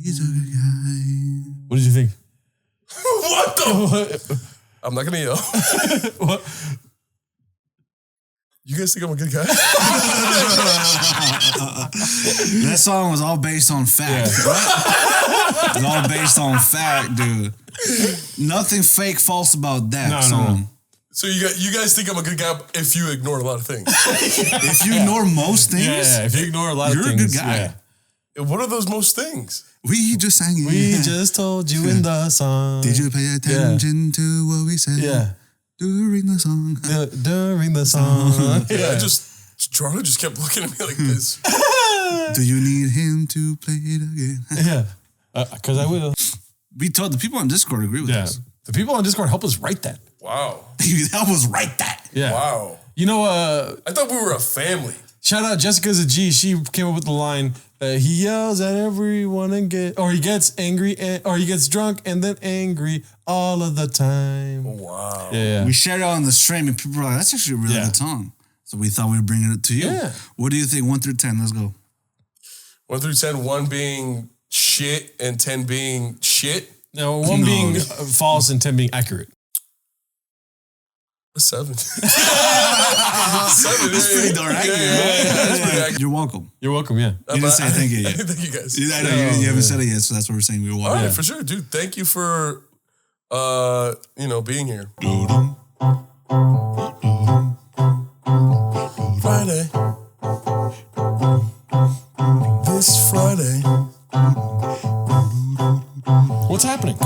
He's a good guy. What did you think? What the? I'm not gonna yell. What? You guys think I'm a good guy? That song was all based on fact. Yeah. Right? It was all based on fact, dude. Nothing fake, false about that song. No. So you guys think I'm a good guy if you ignore a lot of things. If you ignore most things, Yeah, if you ignore a lot of you're things, a good guy. yeah. And what are those most things? We just sang it. We just told you in the song. Did you pay attention to what we said? Yeah. During the song. During the song. Yeah, Gerardo just kept looking at me like this. Do you need him to play it again? Yeah. Because I will. We told the people on Discord agree with Yeah. us. The people on Discord help us write that. Wow. That was right that. Yeah. Wow. You know, I thought we were a family. shout out Jessica's a G. She came up with the line that he yells at everyone and he gets angry or he gets drunk and then angry all of the time. Wow. Yeah. We shared it on the stream and people were like, that's actually a really good song. So we thought we'd bring it to you. Yeah. What do you think? 1 through 10. Let's go. 1 through 10, 1 being shit and 10 being shit. No, 1 being false and 10 being accurate. A 7. 7. That's pretty darn accurate. That's pretty accurate. You're welcome. You're welcome, yeah. You didn't say thank you yet. Thank you guys. I know you haven't said it yet, so that's what we're saying. We're All welcome. right, for sure, dude. Thank you for, being here. Friday. This Friday. What's happening?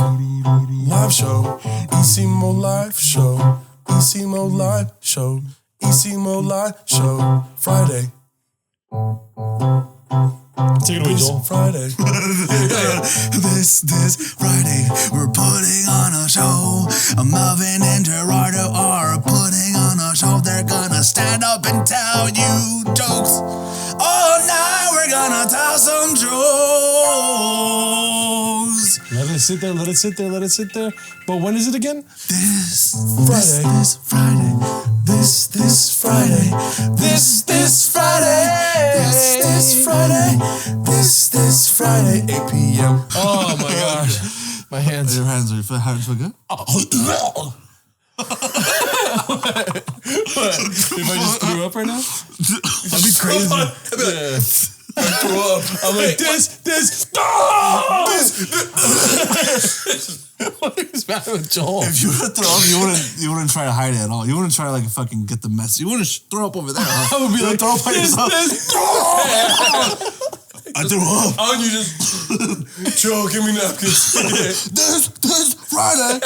Live show. Isimo live show. Isimo live show. Isimo live show. Friday. Take it away, Joel. Friday. This Friday, we're putting on a show. Melvin and Gerardo are putting on a show. They're gonna stand up and tell you jokes. All night, we're gonna tell some jokes. Let it sit there, let it sit there, let it sit there. But when is it again? This Friday. This Friday. This Friday. This Friday. This Friday. This Friday. 8 p.m. Oh my gosh. My hands. Your hands are feel good? If I just threw up right now? That'd be crazy. Yeah. I threw up. I'm like, this. What is bad with Joel? If you would throw up, you wouldn't try to hide it at all. You wouldn't try to like fucking get the mess. You wouldn't throw up over there. Huh? I would be like, throw up on yourself. I threw up. Oh, and you just, Joe, give me napkins. This Friday.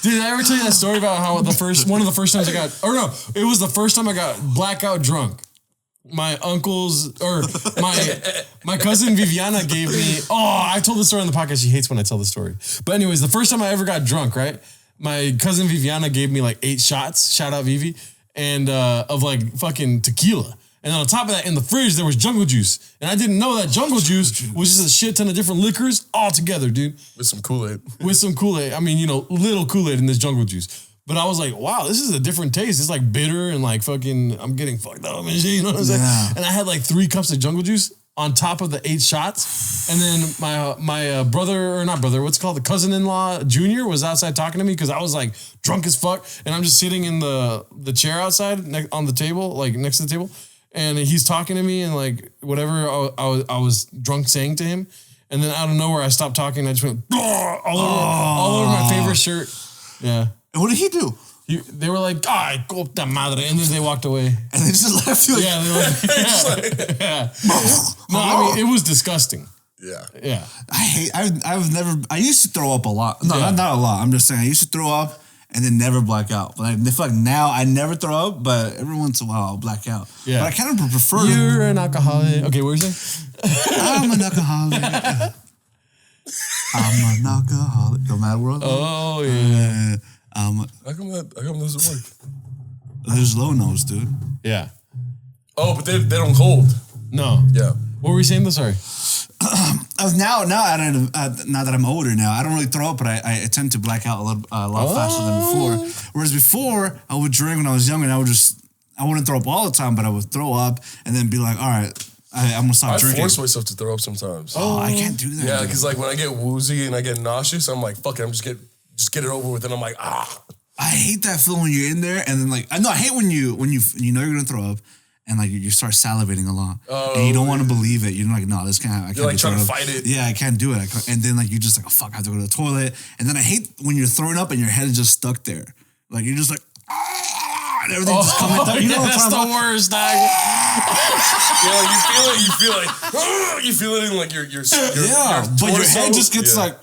Did I ever tell you that story about how one of the first times I got, or no, it was the first time I got blackout drunk. My uncle's, or my cousin Viviana gave me, I told the story on the podcast. She hates when I tell the story. But anyways, the first time I ever got drunk, right? My cousin Viviana gave me like 8 shots, shout out Vivi, and of like fucking tequila. And on top of that, in the fridge, there was jungle juice. And I didn't know that jungle juice was just a shit ton of different liquors all together, dude. With some Kool-Aid. With some Kool-Aid. I mean, little Kool-Aid in this jungle juice. But I was like, wow, this is a different taste. It's like bitter and like fucking, I'm getting fucked up and shit, you know what I'm saying? Yeah. And I had like 3 cups of jungle juice on top of the 8 shots. And then my brother, or not brother, what's it called? The cousin-in-law, Junior, was outside talking to me because I was like drunk as fuck. And I'm just sitting in the chair outside on the table, like next to the table. And he's talking to me and like whatever I was drunk saying to him. And then out of nowhere, I stopped talking. And I just went all over my favorite shirt. Yeah. And what did he do? They were like, ay, puta madre. And then they walked away. And they just left you. Yeah. They were like, yeah. No, I mean, it was disgusting. Yeah. Yeah. I used to throw up a lot. No, not a lot. I'm just saying I used to throw up. and then never black out. But I feel like now I never throw up, but every once in a while I'll black out. Yeah. But I kind of prefer. You're an alcoholic. Okay, what were you saying? I'm an alcoholic. I'm an alcoholic. The Mad World. Oh yeah. How come that doesn't work? There's low nose, dude. Yeah. Oh, but they don't hold. No. Yeah. What were we saying though? Sorry. Now that I'm older now, I don't really throw up, but I tend to black out a lot faster than before. Whereas before, I would drink when I was younger, and I wouldn't throw up all the time, but I would throw up and then be like, all right, I'm gonna stop drinking. I force myself to throw up sometimes. Oh, I can't do that. Yeah, because like when I get woozy and I get nauseous, I'm like, fuck it, I'm just get it over with, and I'm like, ah. I hate that feeling when you're in there, and then like I hate when you know you're gonna throw up. And like you start salivating a lot, and you don't want to believe it. You're like, no, this can't happen. You're like trying to fight it. Yeah, I can't do it. And then like you're just like, oh fuck, I have to go to the toilet. And then I hate when you're throwing up and your head is just stuck there. Like you're just like, and everything's just coming down. You know what that's the worst, dog. Yeah, like you feel it in like your yeah, but your head just gets like.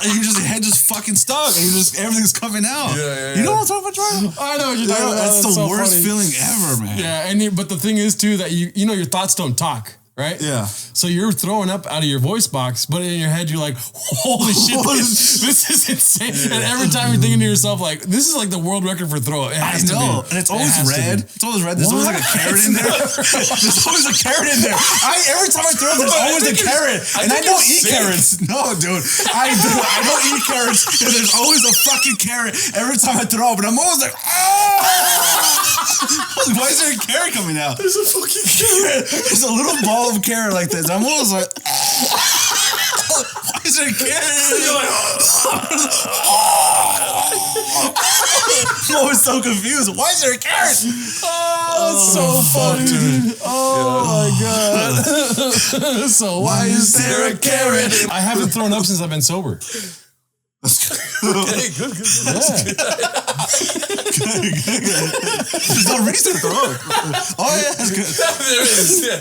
And your head just fucking stuck, and everything's coming out. Yeah. You know what I'm talking about? I know what you're talking about. That's the so worst funny. feeling ever, man. Yeah, but the thing is too that you know your thoughts don't talk, right? Yeah. So you're throwing up out of your voice box, but in your head you're like, holy shit, this is insane. Yeah. And every time you're thinking to yourself like, this is like the world record for throw up. It has to be. And it's always red. It's always red. There's always like a carrot in there. There's always a carrot in there. Every time I throw up, there's always a carrot. And I don't eat carrots. No, dude. I don't eat carrots. And there's always a fucking carrot every time I throw up. And I'm always like, why is there a carrot coming out? There's a fucking carrot. There's a little ball of carrot like this. I'm always like, why is there a carrot? You're like, I'm always so confused. Why is there a carrot? Oh, it's so funny, dude. Oh my god. So why is there a carrot? I haven't thrown up since I've been sober. Okay, good. There's no reason to throw up. Oh yeah, that's good. There is. Yeah.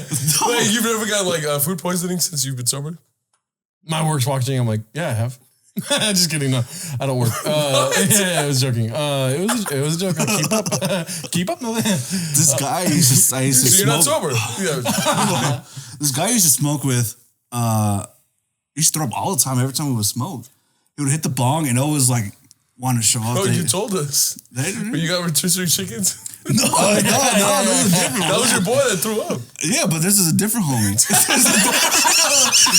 Wait, you've never got like food poisoning since you've been sober? My work's watching. I'm like, yeah, I have. Just kidding. No, I don't work. Yeah, I was joking. It was a joke. Keep up. No, this guy I used to So you're smoke. not sober. Yeah. This guy I used to smoke with. He used to throw up all the time. Every time we would smoke, he would hit the bong and always like want to show off. Oh, you told us. When you got rotisserie chickens? No, this is a different one. That was your boy that threw up. Yeah, but this is a different homie. This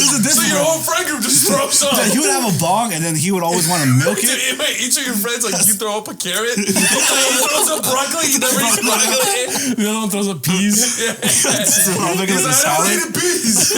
is a different So your whole friend group just throws up. He would have a bong and then he would always want to milk it. Wait, each of your friends, like, you throw up a carrot, he throws up broccoli, you never eat broccoli. The other one throws up peas. I'll make it like a salad. Peas.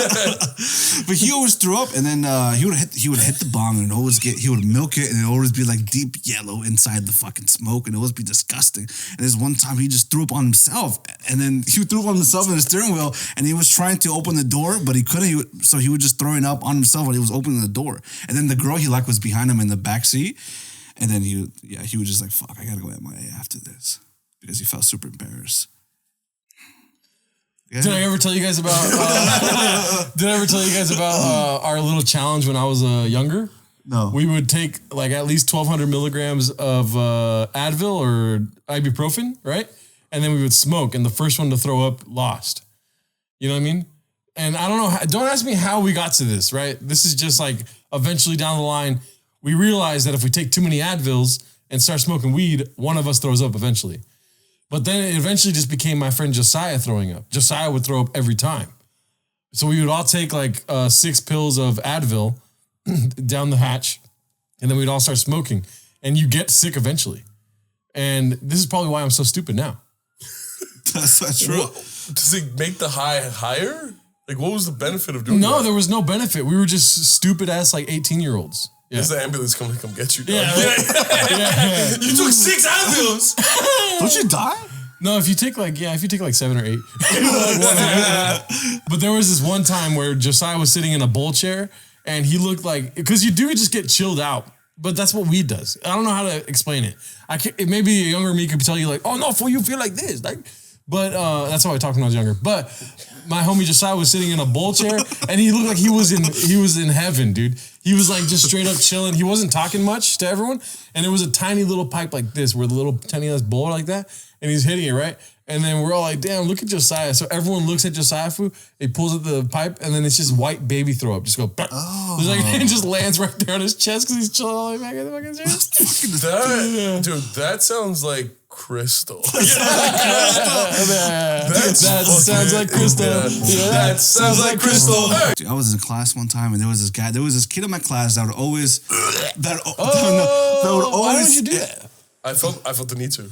But he always threw up, and then he would hit the bong, and he would milk it, and it would always be like deep yellow inside the fucking smoke, and it would always be disgusting. And there's one time he just threw up on himself, and then he threw up on himself in the steering wheel, and he was trying to open the door, but he couldn't. So he was just throwing up on himself when he was opening the door. And then the girl he liked was behind him in the back seat, and then he was just like, "Fuck, I gotta go MIA after this," because he felt super embarrassed. Yeah. Did I ever tell you guys about? Our little challenge when I was younger? No. We would take like at least 1,200 milligrams of Advil or ibuprofen, right? And then we would smoke, and the first one to throw up lost. You know what I mean? And I don't know. Don't ask me how we got to this, right? This is just like eventually down the line, we realized that if we take too many Advils and start smoking weed, one of us throws up eventually. But then it eventually just became my friend Josiah throwing up. Josiah would throw up every time. So we would all take like 6 pills of Advil down the hatch, and then we'd all start smoking. And you get sick eventually. And this is probably why I'm so stupid now. That's not true. Does it make the high higher? Like, what was the benefit of doing that? No, there was no benefit. We were just stupid ass like 18-year-olds. Yeah. Is the ambulance coming to come get you? Dog? Yeah. You took 6 Advils. Don't you die? No, if you take like 7 or 8. But there was this one time where Josiah was sitting in a bowl chair and he looked like, because you do just get chilled out, but that's what weed does. I don't know how to explain it. Maybe a younger me could tell you like, oh no, fool, you feel like this. Like, But that's how I talked when I was younger. But my homie Josiah was sitting in a bowl chair, and he looked like he was in heaven, dude. He was like just straight up chilling. He wasn't talking much to everyone, and there was a tiny little pipe like this, where the little tiny ass bowl like that, and he's hitting it right. And then we're all like, damn, look at Josiah. So everyone looks at Josiah Fu. He pulls at the pipe, and then it's just white baby throw up. Just go, it just lands right there on his chest because he's chilling all the way back in the fucking chair. Dude, that sounds like crystal. That sounds like crystal. That sounds like crystal. Dude, I was in class one time, and there was this kid in my class that would always, Why would you do that? I felt the need to.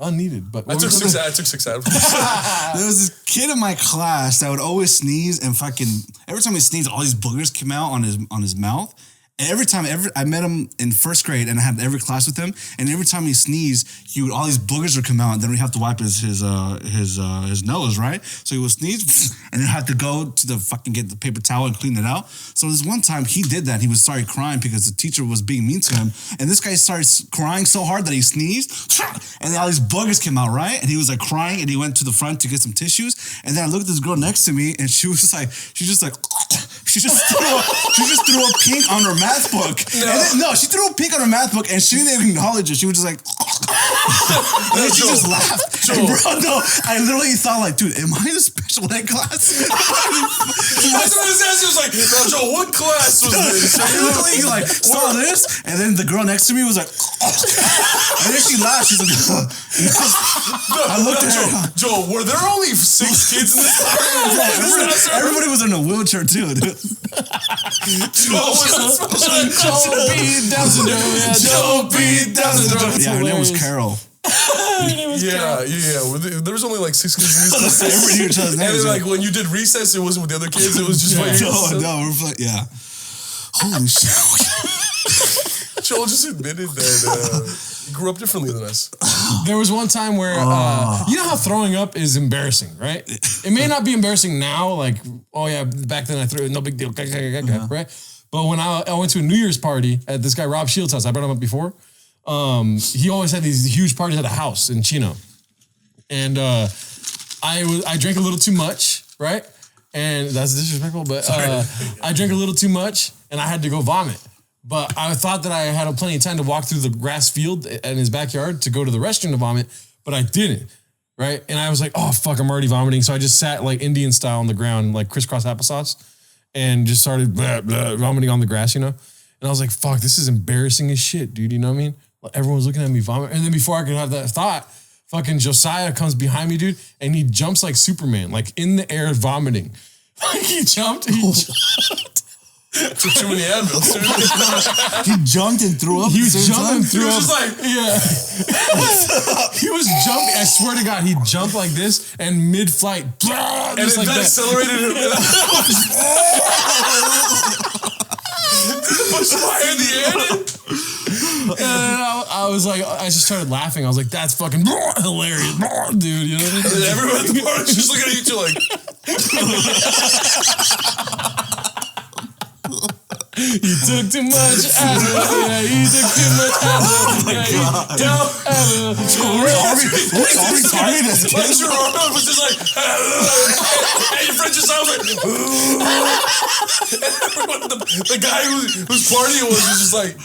Unneeded, but I took 6 out. There was this kid in my class that would always sneeze, and fucking every time he sneezed, all these boogers came out on his mouth. And every time I met him in first grade, and I had every class with him, and every time he sneezed, all these boogers would come out, and then we have to wipe his nose, right? So he would sneeze, and then have to go to get the paper towel and clean it out. So this one time he did that. He was started crying because the teacher was being mean to him, and this guy started crying so hard that he sneezed, and then all these boogers came out, right? And he was like crying, and he went to the front to get some tissues, and then I looked at this girl next to me, and she just threw a pink on her math book. She threw a pink on her math book, and she didn't acknowledge it. She was just like, and then she just laughed. And bro, I literally thought like, dude, am I in a special ed class? That's what his answer was like, no, Joe, what class was this? I literally like saw this, and then the girl next to me was like, and then she laughed. She's like, I looked at her. Joe, were there only 6 kids in this class? Everybody was in a wheelchair too, dude. Joe beat Down syndrome. Yeah, her name was Carol. Yeah. There was only like 6 kids in this class. Everybody knew each other's names. And then like when you did recess, it wasn't with the other kids. It was just like yeah. Holy shit. Joel just admitted that he grew up differently than us. There was one time where, you know how throwing up is embarrassing, right? It may not be embarrassing now, like, oh yeah, back then I threw it, no big deal, right? But when I went to a New Year's party at this guy Rob Shields' house, I brought him up before. He always had these huge parties at a house in Chino, and I drank a little too much, right? And that's disrespectful, but I drank a little too much, and I had to go vomit. But I thought that I had plenty of time to walk through the grass field in his backyard to go to the restroom to vomit, but I didn't, right? And I was like, oh, fuck, I'm already vomiting. So I just sat like Indian style on the ground, like crisscross applesauce, and just started vomiting on the grass, you know? And I was like, fuck, this is embarrassing as shit, dude, you know what I mean? Like, everyone's looking at me vomit. And then before I could have that thought, fucking Josiah comes behind me, dude, and he jumps like Superman, like in the air vomiting. Like he jumped. Took too many Advils. He jumped and threw up. He was jumping and threw up. Just like, He was jumping. I swear to God, he jumped like this and mid-flight, and just then like that. accelerated him. Pushed him higher in the air. And I was like, I just started laughing. I was like, that's fucking hilarious, dude. You know what I mean? And then everyone at the party just looking at you two like, You took too much Advil. Yeah, you took too much Advil. Oh my God. Your arm was just like, and your friend just sounds like, and everyone, the guy whose party it was just like,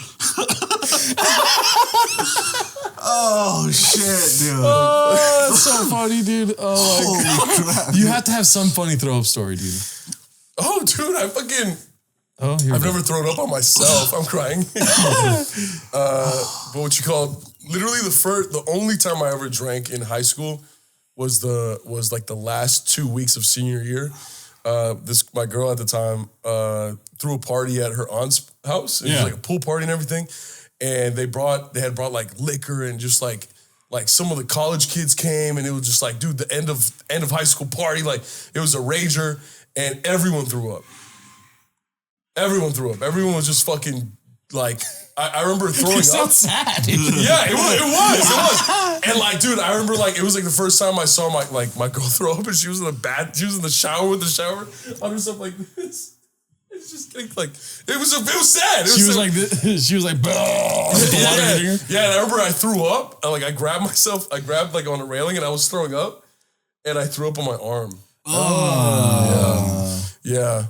oh shit, dude. Oh, that's so funny, dude. Oh my Holy crap. You have to have some funny throw up story, dude. oh, dude, I fucking. Oh, I've never thrown up on myself. I'm crying. But what you call literally the only time I ever drank in high school was like the last 2 weeks of senior year. My girl at the time threw a party at her aunt's house. It was like a pool party and everything. And they had brought like liquor and just like some of the college kids came, and it was just like, dude, the end of high school party, like it was a rager, and everyone threw up. Everyone threw up. Everyone was just fucking like, I remember throwing up. So sad. Yeah, it was. And like, dude, I remember like, it was like the first time I saw my girl throw up, and she was in the shower with the shower on herself like this. It's just like, it was sad. She was like, yeah, and I remember I threw up, and like I grabbed like on a railing, and I was throwing up. and I threw up on my arm. Oh. Yeah.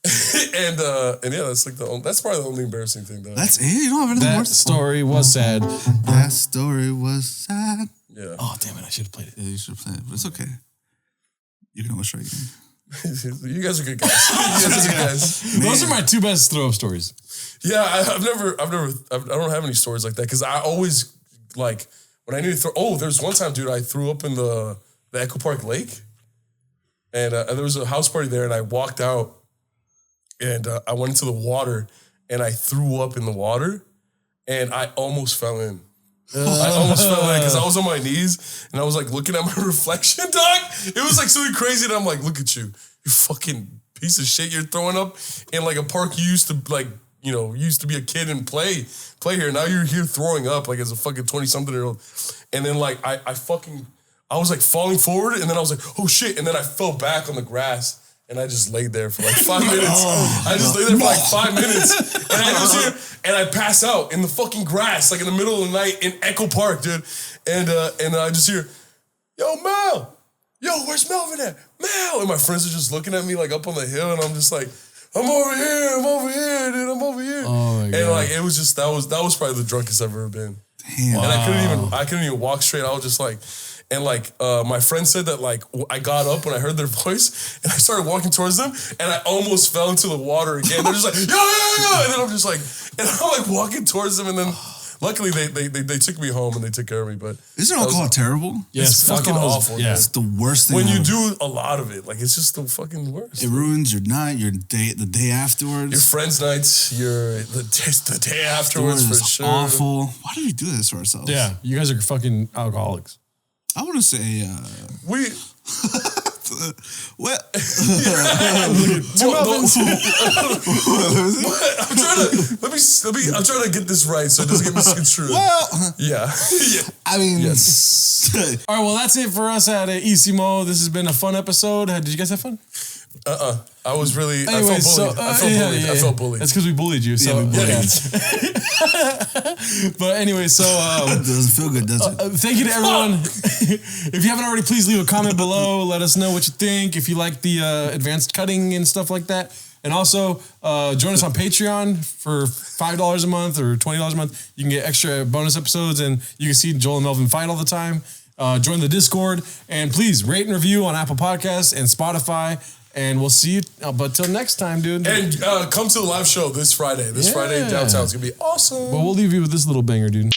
and yeah, that's like that's probably the only embarrassing thing though. That's it. You don't have anything That worse. story was sad. That story was sad. Yeah. Oh, damn it. I should have played it. Yeah, you should play it, but it's okay. You can always try again. You guys are good guys. You guys are good guys. Those are my two best throw up stories. Yeah, I don't have any stories like that because I always like when I need to throw. Oh, there's one time, dude, I threw up in the Echo Park Lake, and there was a house party there, and I walked out, and I went into the water, and I threw up in the water, and I almost fell in. I almost fell in because I was on my knees and I was like looking at my reflection, dog. It was like something crazy, and I'm like, look at you, you fucking piece of shit. You're throwing up in like a park you used to like. Used to be a kid and play here. Now you're here throwing up like as a fucking 20-something-year-old. And then like I was like falling forward and then I was like, oh shit. And then I fell back on the grass and I just laid there for like 5 minutes. I just laid there for like 5 minutes. And I was here and I pass out in the fucking grass, like in the middle of the night in Echo Park, dude. And I just hear, yo, Mel, where's Melvin at? Mel. And my friends are just looking at me like up on the hill and I'm just like, I'm over here, dude. I'm over here. Oh my God. And like it was just that was probably the drunkest I've ever been. Damn. And I couldn't even walk straight. I was just like, and like my friend said that like I got up when I heard their voice and I started walking towards them and I almost fell into the water again. They're just like, yo, and then I'm just like, and I'm like walking towards them and then luckily they took me home and they took care of me. But Isn't alcohol terrible? Yes, it's fucking alcohol is- awful. yeah. It's the worst thing When you ever. do a lot of it, like it's just the fucking worst. It ruins your night, your day, the day afterwards. Your friends' nights, the day afterwards for It's sure. awful. Why do we do this to ourselves? Yeah, you guys are fucking alcoholics. I want to say, We well, I'm trying to get this right so it doesn't get misconstrued. well, Yeah. I mean, Yes. All right, well, that's it for us at Isimo. This has been a fun episode. Did you guys have fun? I was really. Anyway, I felt bullied. I felt bullied. That's because we bullied you. So, we bullied yeah. But anyway, so it doesn't feel good, does it? thank you to everyone. If you haven't already, please leave a comment below. Let us know what you think. If you like the advanced cutting and stuff like that. And also, join us on Patreon for $5 a month or $20 a month. You can get extra bonus episodes and you can see Joel and Melvin fight all the time. Join the Discord. And please rate and review on Apple Podcasts and Spotify. And we'll see you. But till next time, dude. And come to the live show this Friday. This Friday downtown is going to be awesome. But we'll leave you with this little banger, dude.